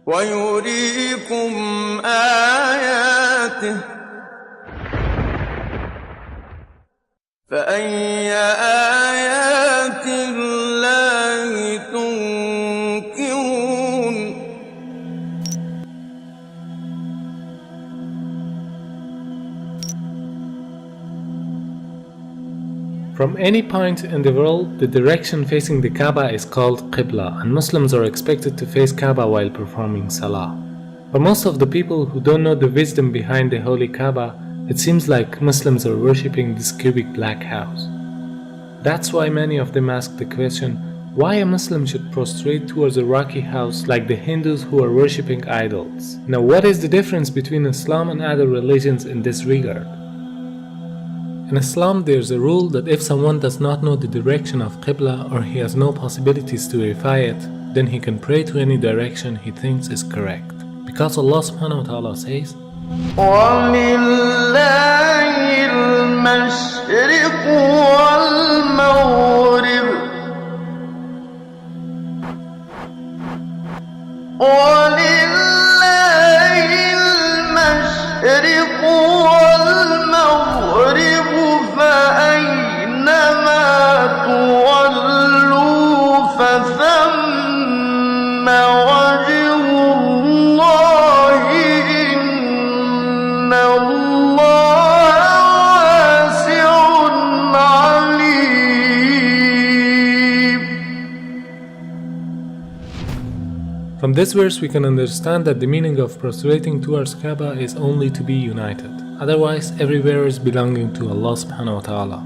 ويريكم آياته فأي آيات الله تنكرون From any point in the world, the direction facing the Kaaba is called Qibla, and Muslims are expected to face Kaaba while performing Salah. For most of the people who don't know the wisdom behind the holy Kaaba, it seems like Muslims are worshipping this cubic black house. That's why many of them ask the question, why a Muslim should prostrate towards a rocky house like the Hindus who are worshipping idols. Now, what is the difference between Islam and other religions in this regard? In Islam, there's a rule that if someone does not know the direction of Qibla or he has no possibilities to verify it, then he can pray to any direction he thinks is correct. Because Allah subhanahu wa ta'ala says, وَلِلَّهِ الْمَشْرِقُ وَالْمَغْرِبُ وَلِلَّهِ الْمَشْرِقُ وَالْمَغْرِبُ فَأَيْنَمَا تُوَلُّوا فَثَمَّ وَجْهُ اللَّهِ إِنَّ اللَّهَ وَاسِعٌ عَلِيمٌ. From this verse we can understand that the meaning of prostrating towards Kaaba is only to be united. Otherwise, everywhere is belonging to Allah subhanahu wa ta'ala.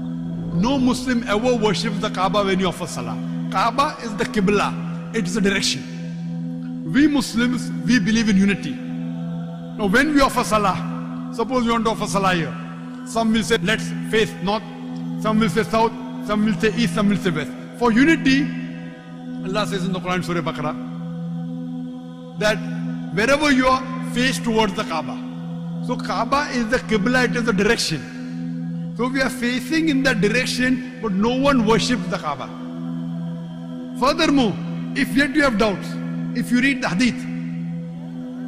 No Muslim ever worships the Kaaba when you offer Salah. Kaaba is the Qibla, it is a direction. We Muslims, we believe in unity. Now when we offer Salah, suppose you want to offer Salah here. Some will say let's face north, some will say south, some will say east, some will say west. For unity, Allah says in the Quran Surah Baqarah that wherever you are, face towards the Kaaba. So Kaaba is the Qibla, it is the direction. So we are facing in that direction, but no one worships the Kaaba. Furthermore, if yet you have doubts, if you read the hadith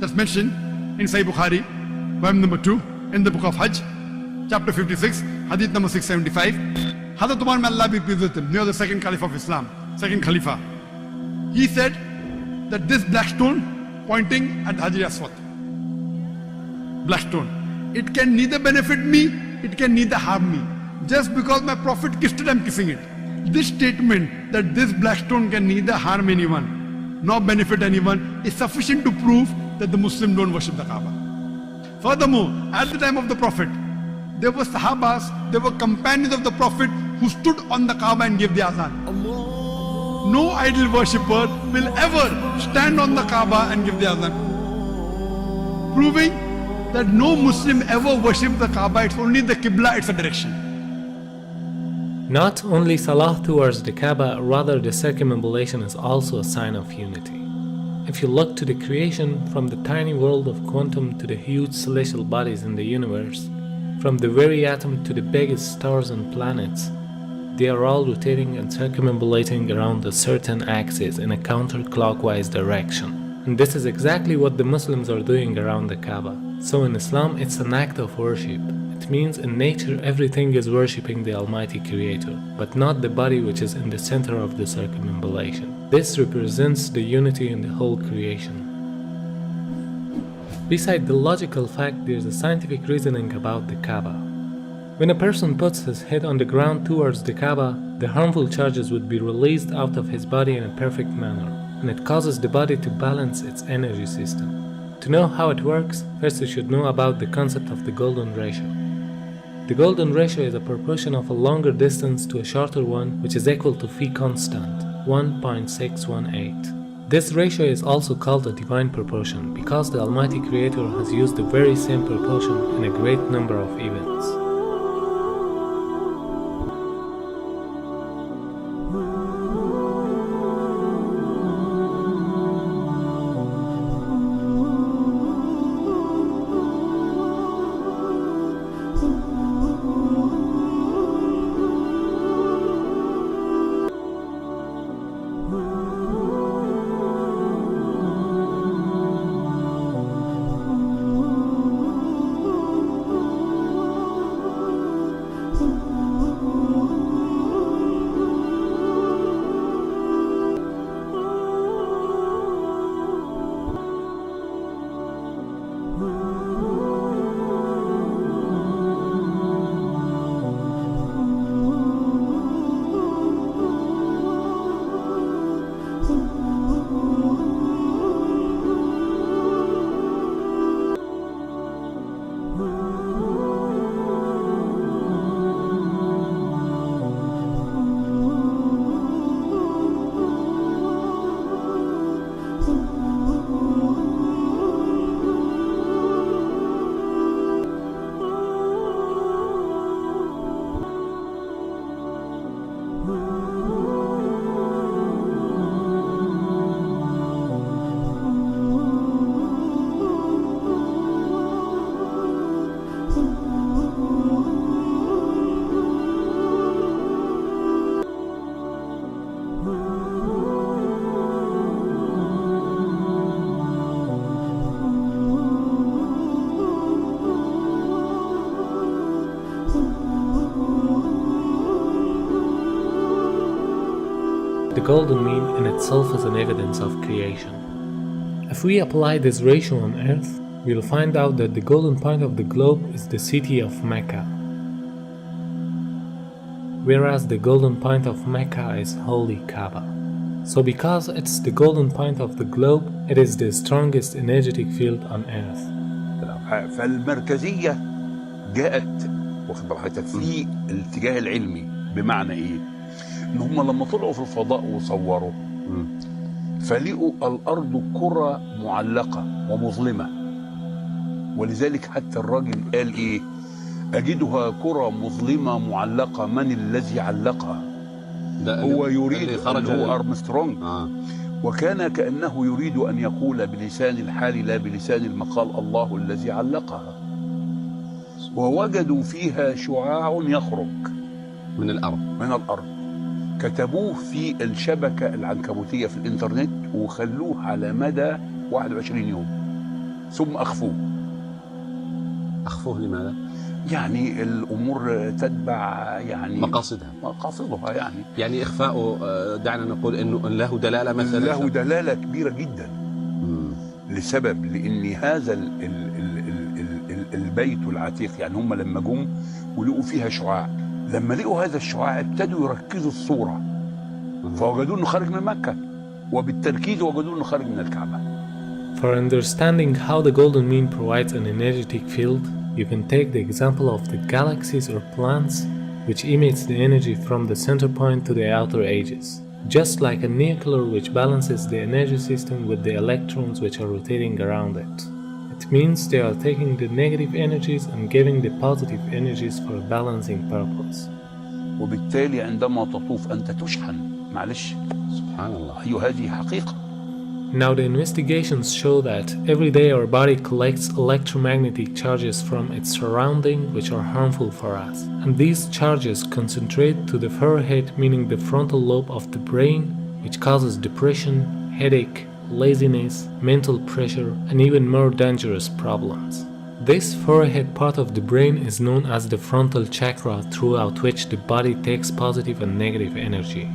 that's mentioned in Sahih Bukhari, volume number 2, in the book of Hajj, chapter 56, hadith number 675, Hazrat Umar, may Allah be pleased with him, near the second Caliph of Islam, second Khalifa, he said that this black stone pointing at Hajar Aswad, black stone, it can neither benefit me, it can neither harm me. Just because my Prophet kissed it, I'm kissing it. This statement that this black stone can neither harm anyone nor benefit anyone is sufficient to prove that the Muslims don't worship the Kaaba. Furthermore, at the time of the Prophet, there were Sahabas, there were companions of the Prophet who stood on the Kaaba and gave the azan. No idol worshipper will ever stand on the Kaaba and give the azan, proving that no Muslim ever worships the Kaaba. It's only the Qibla, it's a direction. Not only Salah towards the Kaaba, rather the circumambulation is also a sign of unity. If you look to the creation, from the tiny world of quantum to the huge celestial bodies in the universe, from the very atom to the biggest stars and planets, they are all rotating and circumambulating around a certain axis in a counterclockwise direction. And this is exactly what the Muslims are doing around the Kaaba. So in Islam, it's an act of worship. It means in nature everything is worshipping the Almighty Creator, but not the body which is in the center of the circumambulation. This represents the unity in the whole creation. Beside the logical fact, there is a scientific reasoning about the Kaaba. When a person puts his head on the ground towards the Kaaba, the harmful charges would be released out of his body in a perfect manner, and it causes the body to balance its energy system. To know how it works, first you should know about the concept of the golden ratio. The golden ratio is a proportion of a longer distance to a shorter one, which is equal to phi constant, 1.618. This ratio is also called a divine proportion because the Almighty Creator has used the very same proportion in a great number of events. the golden mean in itself is an evidence of creation. If we apply this ratio on Earth, we'll find out that the golden point of the globe is the city of Mecca, whereas the golden point of Mecca is holy Kaaba. So because it's the golden point of the globe, it is the strongest energetic field on Earth. فالمركزية جاءت واخد بالك في الاتجاه العلمي، بمعنى ايه؟ ان هم لما طلعوا في الفضاء وصوروا فلقوا الارض كرة معلقة ومظلمة، ولذلك حتى الراجل قال ايه؟ اجدها كرة مظلمة معلقة، من الذي علقها؟ هو يريد هو أرمسترونج. وكان كأنه يريد أن يقول بلسان الحال لا بلسان المقال الله الذي علقها. ووجدوا فيها شعاع يخرج من الأرض كتبوه في الشبكة العنكبوتية في الإنترنت وخلوه على مدى 21 يوم ثم أخفوه. أخفوه لماذا؟ يعني الأمور تتبع يعني مقاصدها يعني إخفاؤه دعنا نقول إنه له دلالة مثلا، له دلالة كبيرة جدا. لسبب لأن هذا البيت العتيق، يعني هم لما جم ولقوا فيها شعاع، لما لقوا هذا الشعاع ابتدوا يركزوا الصورة فوجدوا إنه خارج من مكة، وبالتركيز وجدوا إنه خارج من الكعبة. For understanding how the golden mean provides an energetic field, you can take the example of the galaxies or planets, which emits the energy from the center point to the outer edges, just like a nuclear which balances the energy system with the electrons which are rotating around it. It means they are taking the negative energies and giving the positive energies for a balancing purpose. وبالتالي عندما تطوف أنت تشحن. معلش سبحان الله. أيوة هذه حقيقة. Now the investigations show that every day our body collects electromagnetic charges from its surrounding which are harmful for us. And these charges concentrate to the forehead, meaning the frontal lobe of the brain, which causes depression, headache, laziness, mental pressure, and even more dangerous problems. This forehead part of the brain is known as the frontal chakra, throughout which the body takes positive and negative energy.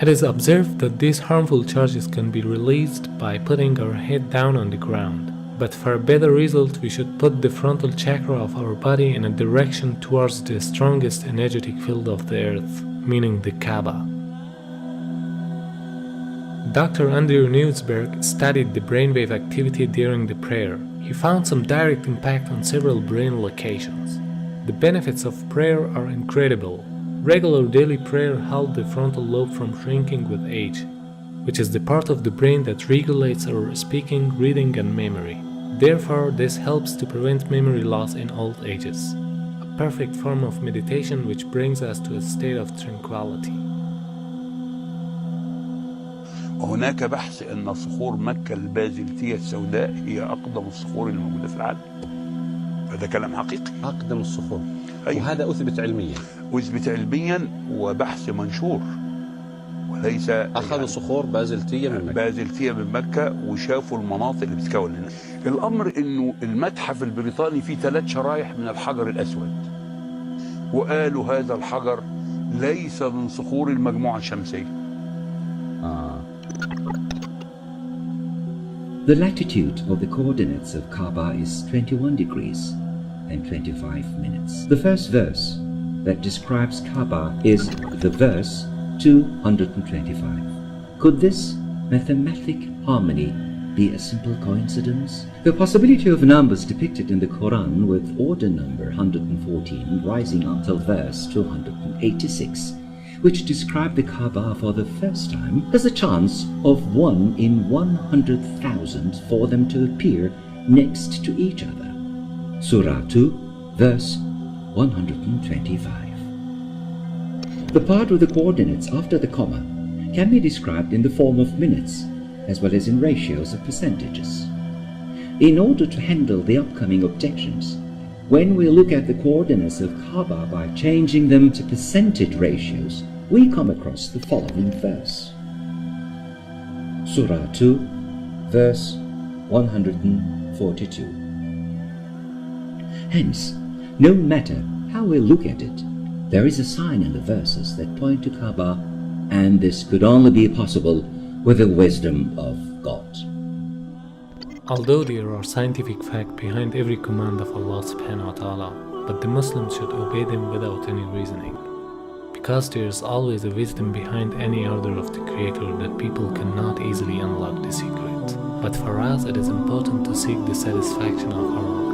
It is observed that these harmful charges can be released by putting our head down on the ground. But for a better result, we should put the frontal chakra of our body in a direction towards the strongest energetic field of the earth, meaning the Kaaba. Dr. Andrew Newsberg studied the brainwave activity during the prayer. He found some direct impact on several brain locations. The benefits of prayer are incredible. Regular daily prayer helps the frontal lobe from shrinking with age, which is the part of the brain that regulates our speaking, reading, and memory. Therefore, this helps to prevent memory loss in old ages. A perfect form of meditation which brings us to a state of tranquility. وهناك بحث أن صخور مكة البازلتية السوداء هي أقدم الصخور الموجودة في العالم. هذا كلام حقيقي. أقدم الصخور. أيوة. وهذا أثبت علميا. أثبت علميا وبحث منشور. وليس أخذوا صخور بازلتية من مكة. بازلتية من مكة وشافوا المناطق اللي بتتكون لنا. الأمر إنه المتحف البريطاني فيه 3 شرايح من الحجر الأسود. وقالوا هذا الحجر ليس من صخور المجموعة الشمسية. The latitude of the coordinates of Kaaba is 21 degrees and 25 minutes. The first verse that describes Kaaba is the verse 225. Could this mathematic harmony be a simple coincidence? The possibility of numbers depicted in the Quran with order number 114 rising until verse 286, which describe the Kaaba for the first time, has a chance of 1 in 100,000 for them to appear next to each other. Surah 2, verse 125. The part of the coordinates after the comma can be described in the form of minutes, as well as in ratios of percentages. In order to handle the upcoming objections, when we look at the coordinates of Kaaba by changing them to percentage ratios, we come across the following verse. Surah 2, verse 142. Hence, no matter how we look at it, there is a sign in the verses that point to Kaaba and this could only be possible with the wisdom of God. Although there are scientific facts behind every command of Allah subhanahu wa ta'ala, but the Muslims should obey them without any reasoning. Because there is always a wisdom behind any order of the Creator that people cannot easily unlock the secret. But for us it is important to seek the satisfaction of our